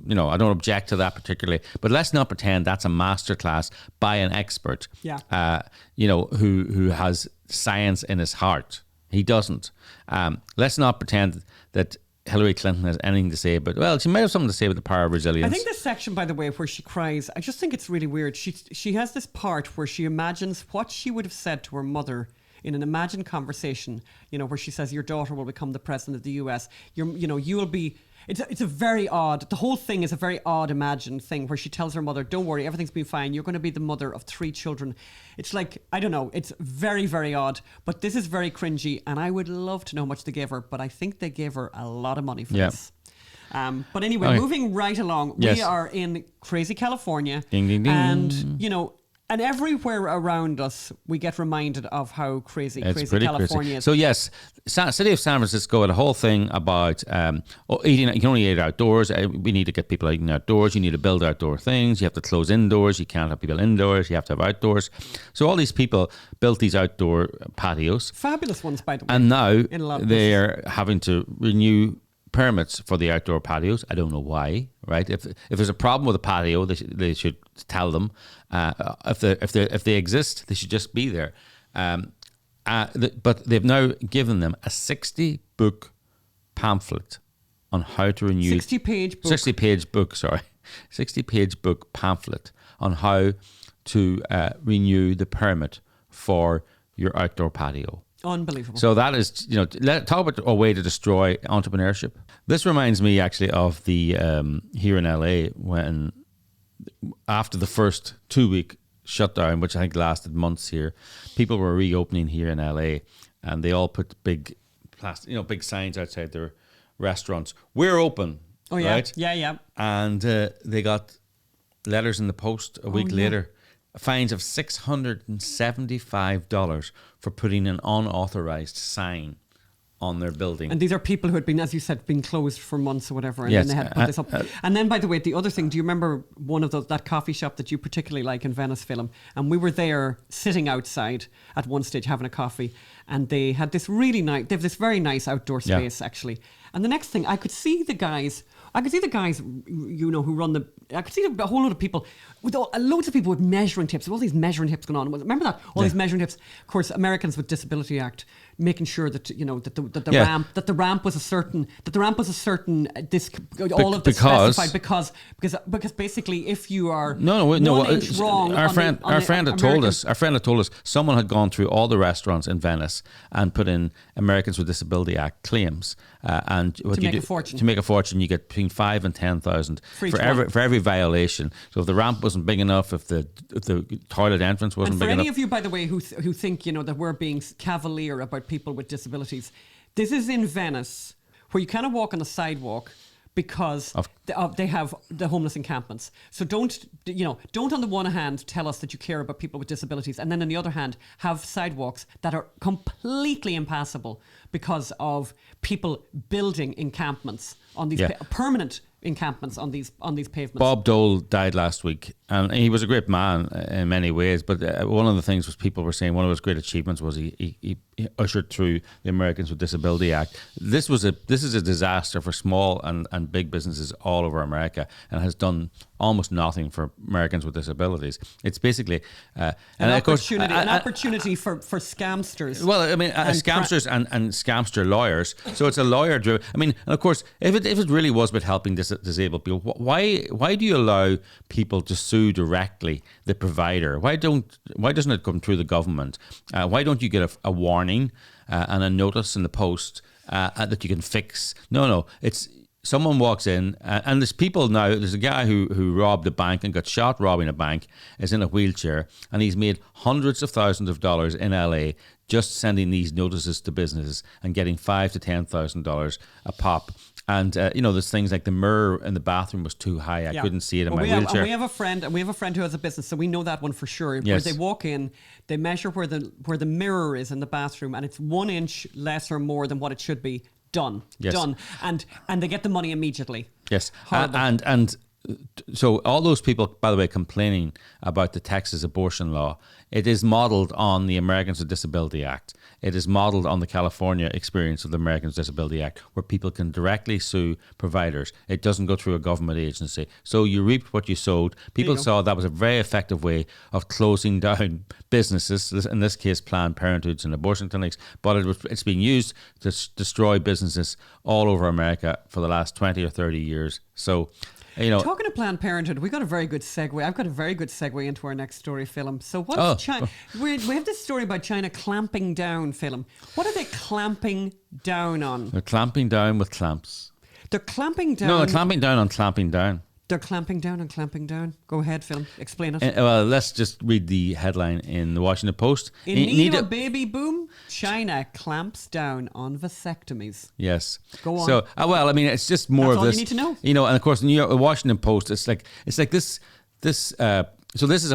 object to that particularly. But let's not pretend that's a masterclass by an expert. Yeah. Who has science in his heart. He doesn't. Let's not pretend that Hillary Clinton has anything to say about, well, she might have something to say about the power of resilience. I think this section, by the way, where she cries, I just think it's really weird. She has this part where she imagines what she would have said to her mother in an imagined conversation, where she says, your daughter will become the president of the US. You will be... It's a very odd... The whole thing is a very odd imagined thing where she tells her mother, don't worry, everything's been fine. You're going to be the mother of 3 children. It's like, I don't know. It's very, very odd. But this is very cringy. And I would love to know how much they gave her. But I think they gave her a lot of money for this. But anyway, moving right along. Yes. We are in crazy California. Ding, ding, ding. And, And everywhere around us, we get reminded of how crazy California is. So yes, City of San Francisco had a whole thing about eating. You can only eat outdoors. We need to get people eating outdoors. You need to build outdoor things. You have to close indoors. You can't have people indoors. You have to have outdoors. So all these people built these outdoor patios. Fabulous ones, by the way. And now in a lot of they're having to renew permits for the outdoor patios. I don't know why, right? If there's a problem with a patio, they should tell them. If they exist, they should just be there. But they've now given them a 60-book pamphlet on how to renew 60-page book. 60-page book pamphlet on how to renew the permit for your outdoor patio. Unbelievable. So that is, talk about a way to destroy entrepreneurship. This reminds me actually of the here in LA when after the first 2-week shutdown, which I think lasted months here, people were reopening here in LA, and they all put big plastic, big signs outside their restaurants. We're open. Oh yeah, right? yeah. And they got letters in the post a week later. Fines of $675 for putting an unauthorized sign on their building. And these are people who had been, as you said, been closed for months or whatever, and yes. then they had to put this up. And then, by the way, the other thing, do you remember one of that coffee shop that you particularly like in Venice, Film? And we were there sitting outside at one stage having a coffee, and they had this really nice, they have this very nice outdoor space actually. And the next thing, I could see the guys, who run I could see a whole lot of people, loads of people with measuring tips, all these measuring tips going on. Remember that? All these measuring tips. Of course, Americans with Disability Act, making sure that, that the ramp was a certain, all of this specified because basically if you are inch wrong. Our friend had told us someone had gone through all the restaurants in Venice and put in Americans with Disability Act claims. And what to make a fortune, you get between 5,000 and 10,000 for every violation. So if the ramp wasn't big enough, if the toilet entrance wasn't big enough. And for any of you, by the way, who think that we're being cavalier about people with disabilities, this is in Venice, where you kind of walk on the sidewalk because they have the homeless encampments. So don't on the one hand tell us that you care about people with disabilities, and then on the other hand have sidewalks that are completely impassable because of people building encampments on these permanent encampments on these pavements. Bob Dole died last week, and he was a great man in many ways, but one of the things was people were saying one of his great achievements was he ushered through the Americans with Disability Act. This is a disaster for small and big businesses all over America, and has done almost nothing for Americans with disabilities. It's basically an opportunity for scamsters. Well, I mean, scamsters and scamster lawyers. So it's a lawyer driven. I mean, and of course, if it really was about helping disabled people, why do you allow people to sue directly the provider? Why doesn't it come through the government? Why don't you get a warning and a notice in the post that you can fix? No, it's someone walks in and there's people now. There's a guy who robbed a bank and got shot robbing a bank, is in a wheelchair, and he's made hundreds of thousands of dollars in LA just sending these notices to businesses and getting $5,000 to $10,000 a pop. And there's things like the mirror in the bathroom was too high. I couldn't see it in my wheelchair. And we have a friend who has a business, so we know that one for sure. Yes. Where they walk in, they measure where the mirror is in the bathroom, and it's 1 inch less or more than what it should be. Done. And they get the money immediately. Yes. And so all those people, by the way, complaining about the Texas abortion law, it is modelled on the Americans with Disability Act. It is modelled on the California experience of the Americans with Disability Act, where people can directly sue providers. It doesn't go through a government agency. So you reaped what you sowed. People saw that was a very effective way of closing down businesses, in this case Planned Parenthoods and abortion clinics, but it's been used to destroy businesses all over America for the last 20 or 30 years. So, talking of Planned Parenthood, we got a very good segue. I've got a very good segue into our next story, Film. So what's China? We have this story about China clamping down, Film. What are they clamping down on? They're clamping down with clamps. They're clamping down. No, they're clamping down on clamping down. They're clamping down and clamping down. Go ahead, Film. Explain it. Well, let's just read the headline in the Washington Post. In need of a baby boom, China clamps down on vasectomies. Yes. Go on. So, it's just more That's of all this. you need to know. And of course, the Washington Post. It's like this So this is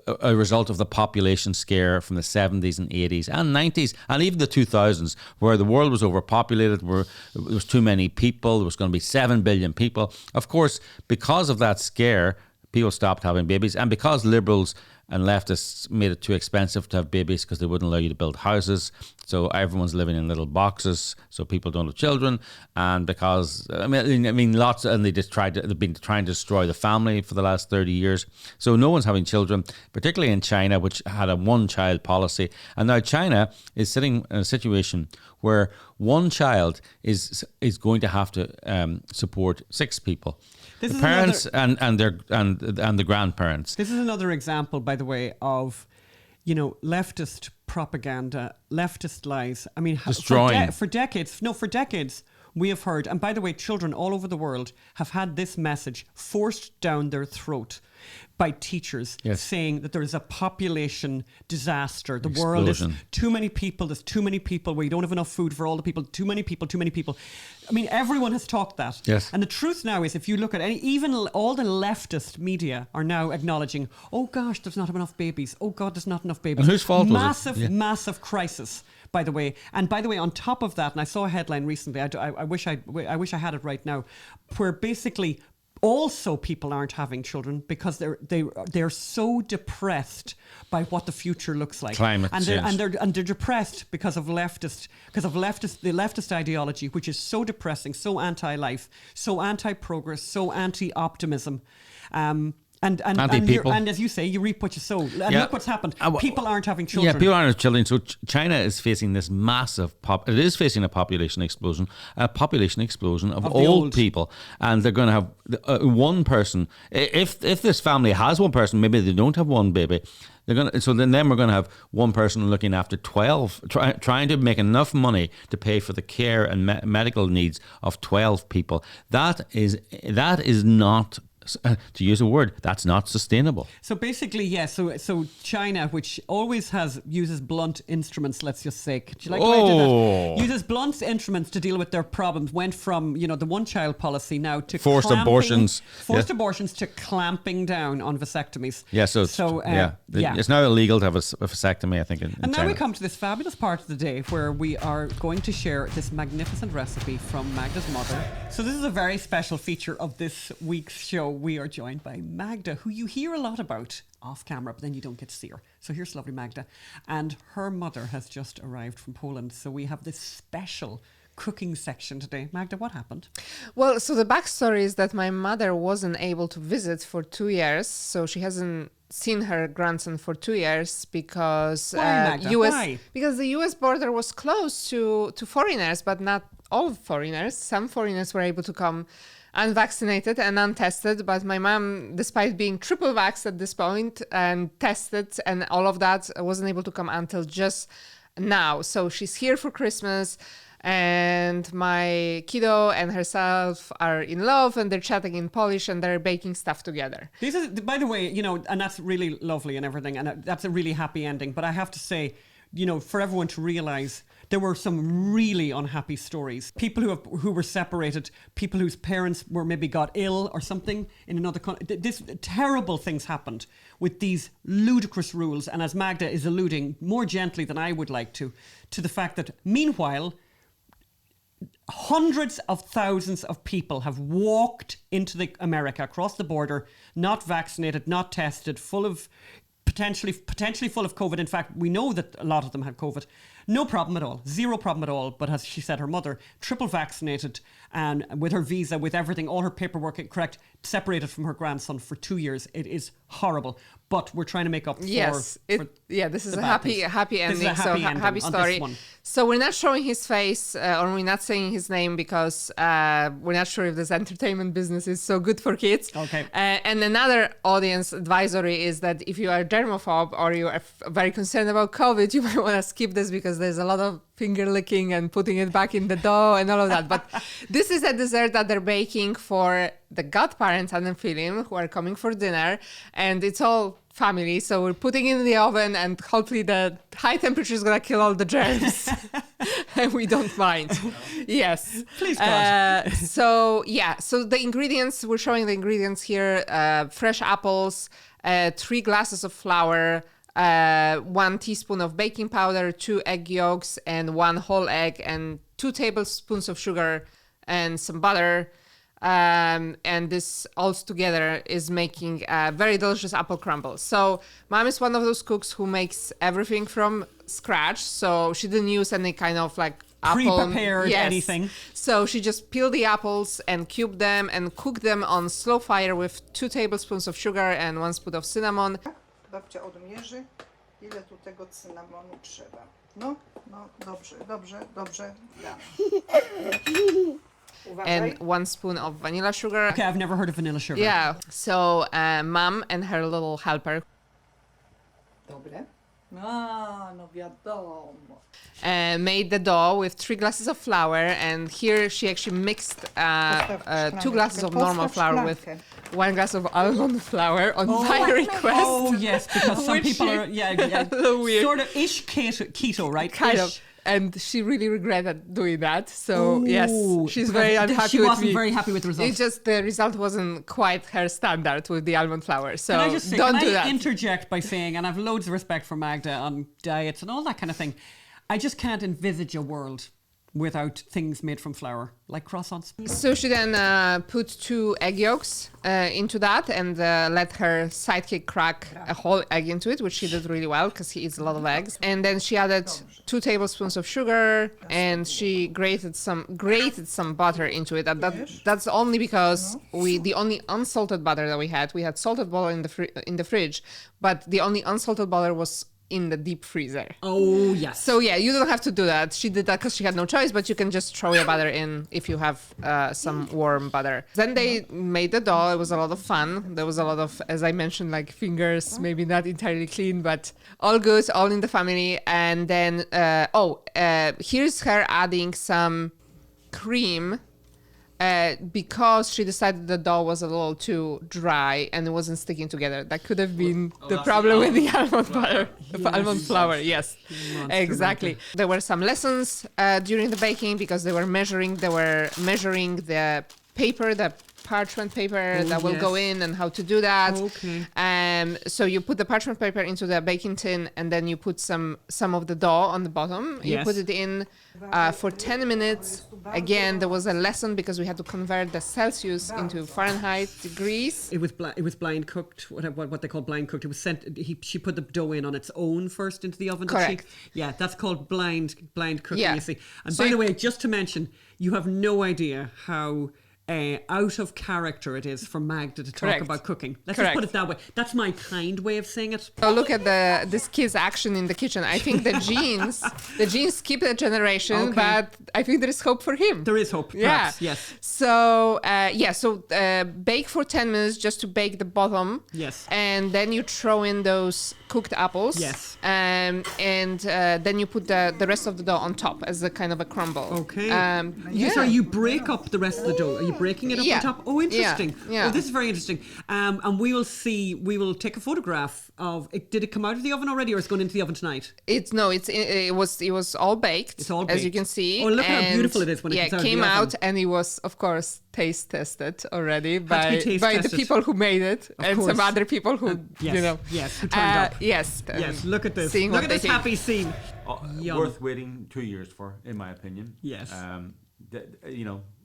a result of the population scare from the 70s and 80s and 90s and even the 2000s, where the world was overpopulated, where there was too many people. There was going to be 7 billion people. Of course, because of that scare, people stopped having babies, and because liberals and leftists made it too expensive to have babies because they wouldn't allow you to build houses. So everyone's living in little boxes, so people don't have children. And because they've been trying to destroy the family for the last 30 years. So no one's having children, particularly in China, which had a one-child policy. And now China is sitting in a situation where one child is going to have to support 6 people. The parents and the grandparents. This is another example, by the way, of, leftist propaganda, leftist lies. I mean, destroying for decades, we have heard, and by the way, children all over the world have had this message forced down their throat by teachers, saying that there is a population disaster. The world is too many people. There's too many people. We don't have enough food for all the people. Too many people. I mean, everyone has talked that. Yes. And the truth now is, if you look at even all the leftist media are now acknowledging, oh gosh, there's not enough babies. Oh God, there's not enough babies. And whose fault was it? Massive crisis. By the way, on top of that, and I saw a headline recently. I wish I had it right now, where basically also people aren't having children because they're so depressed by what the future looks like. Climate and change. they're depressed because of the leftist ideology, which is so depressing, so anti-life, so anti-progress, so anti-optimism. And Anti-people. and as you say, you reap what you sow. And look what's happened. People aren't having children. Yeah, people aren't having children. So China is facing this massive it is facing a population explosion of old people, and they're going to have one person. If this family has one person, maybe they don't have one baby. Then we're going to have one person looking after 12, trying to make enough money to pay for the care and medical needs of 12 people. That is not. To use a word, that's not sustainable. So basically, so China, which always uses blunt instruments, let's just say, could you like the way I did that? Uses blunt instruments to deal with their problems, went from, the one-child policy now to forced abortions to clamping down on vasectomies. Yeah, it's now illegal to have a vasectomy, I think, in And China. now we come to this fabulous part of the day where we are going to share this magnificent recipe from Magda's mother. So this is a very special feature of this week's show. We are joined by Magda, who you hear a lot about off camera, but then you don't get to see her. So here's lovely Magda. And her mother has just arrived from Poland. So we have this special cooking section today. Magda, what happened? Well, so the backstory is that my mother wasn't able to visit for 2 years. So she hasn't seen her grandson for 2 years because because the US border was closed to foreigners, but not all foreigners. Some foreigners were able to come unvaccinated and untested, but my mom, despite being triple vaxxed at this point and tested and all of that, wasn't able to come until just now. So she's here for Christmas, and my kiddo and herself are in love, and they're chatting in Polish, and they're baking stuff together. This is, by the way, and that's really lovely and everything, and that's a really happy ending. But I have to say, for everyone to realize, there were some really unhappy stories. People who were separated, people whose parents maybe got ill or something in another country. This terrible things happened with these ludicrous rules. And as Magda is alluding more gently than I would like to the fact that meanwhile, hundreds of thousands of people have walked into America across the border, not vaccinated, not tested, potentially full of COVID. In fact, we know that a lot of them had COVID. No problem at all. Zero problem at all. But as she said, her mother, triple vaccinated and with her visa, with everything, all her paperwork correct, separated from her grandson for 2 years. It is horrible. But we're trying to make up for this is a happy ending. This is a happy story. So we're not showing his face or we're not saying his name because we're not sure if this entertainment business is so good for kids. Okay. And another audience advisory is that if you are a germaphobe or you are very concerned about COVID, you might want to skip this because there's a lot of finger licking and putting it back in the dough and all of that. But this is a dessert that they're baking for the godparents and the film who are coming for dinner, and it's all family, so we're putting it in the oven and hopefully the high temperature is gonna kill all the germs. we don't mind. Yes. Please, God. So the ingredients, we're showing the ingredients here. Fresh apples, 3 glasses of flour, 1 teaspoon of baking powder, 2 egg yolks, and 1 whole egg, and 2 tablespoons of sugar and some butter. And this all together is making a very delicious apple crumble. So Mom is one of those cooks who makes everything from scratch. So she didn't use any kind of like pre-prepared anything. So she just peeled the apples and cubed them and cooked them on slow fire with 2 tablespoons of sugar and 1 spoon of cinnamon. Babcia odmierzy, ile tu tego cynamonu trzeba. No, dobrze, damy. And 1 spoon of vanilla sugar. Okay, I've never heard of vanilla sugar. Yeah. So Mom and her little helper. Dobre? No wiadomo. Made the dough with 3 glasses of flour, and here she actually mixed 2 glasses of normal flour with 1 glass of almond flour on my request. Oh yes, because some people are weird. sort of ish keto, right? Kind of. And she really regretted doing that. So yes, she's very unhappy with me. She wasn't very happy with the result. It's just the result wasn't quite her standard with the almond flour. So can I just say, don't do I that. Interject by saying, and I've loads of respect for Magda on diets and all that kind of thing. I just can't envisage a world without things made from flour, like croissants. So she then put 2 egg yolks into that and let her sidekick crack a whole egg into it, which she did really well because he eats a lot of eggs. And then she added 2 tablespoons of sugar and she grated some butter into it. That's only because the only unsalted butter that we had salted butter in the fridge, but the only unsalted butter was in the deep freezer. Oh, yes. So yeah, you don't have to do that. She did that because she had no choice, but you can just throw your butter in if you have some warm butter. Then they made the dough. It was a lot of fun. There was a lot of, as I mentioned, like fingers, maybe not entirely clean, but all good, all in the family. And then, here's her adding some cream because she decided the dough was a little too dry and it wasn't sticking together. That could have been the problem with the almond butter, almond flour. Yes, exactly. There were some lessons during the baking because they were measuring the paper, the parchment paper that will go in and how to do that. Okay. So you put the parchment paper into the baking tin and then you put some of the dough on the bottom. Yes. You put it in for 10 minutes. Again, there was a lesson because we had to convert the Celsius into Fahrenheit degrees. It was blind cooked, what they call blind cooked. It was she put the dough in on its own first into the oven. Correct. Yeah, that's called blind cooking, Yeah. you see. And So by the way, just to mention, you have no idea how out of character it is for Magda to talk Correct. about cooking. Let's Correct. just put it that way. That's my kind way of saying it. So look at this kid's action in the kitchen. I think the genes skip a generation, Okay. but I think there is hope for him. There is hope, perhaps, yes. So bake for 10 minutes just to bake the bottom. Yes. And then you throw in those cooked apples. Yes. And then you put the rest of the dough on top as a kind of a crumble. Okay. Yeah. You break up the rest of the dough. Are you breaking it up Yeah. on top? Oh, interesting. Yeah. Oh, this is very interesting. And we will take a photograph of it. Did it come out of the oven already or is it going into the oven tonight? It was all baked. It's all as you baked. can see. Oh, look how And, beautiful it is when it comes out of the came oven. out and it was, of course, taste tested already Had to by be taste the tested. people who made it and course. some other people who Yes, who turned up. Yes. Yes, look at this. Seeing Look what at they this think. happy scene. Yum. Worth waiting 2 years for, in my opinion. Yes.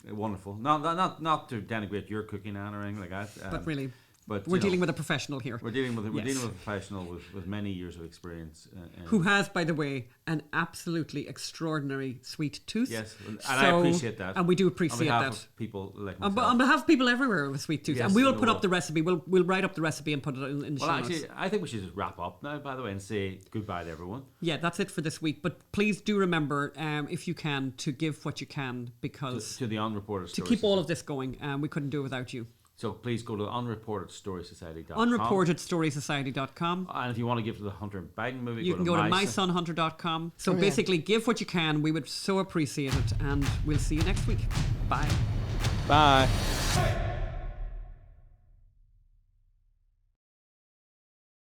Wonderful. Not to denigrate your cooking, Anne, or anything like that. But really, but we're dealing with a professional here. We're dealing with a Yes. professional with many years of experience. Who has, by the way, an absolutely extraordinary sweet tooth. Yes, and I appreciate that. And we do appreciate on behalf that. of people like On myself. behalf of people everywhere with sweet tooth. Yes, and we will in the put up world. the recipe. We'll write up the recipe and put it in the show Well, notes. actually, I think we should just wrap up now, by the way, and say goodbye to everyone. Yeah, that's it for this week. But please do remember, if you can, to give what you can because To the Unreported to Story keep all Society. of this going, we couldn't do it without you. So please go to unreportedstorysociety.com. Unreportedstorysociety.com. And if you want to give to the Hunter Biden movie, You can go to mysonhunter.com. So basically, give what you can. We would so appreciate it. And we'll see you next week. Bye. Bye.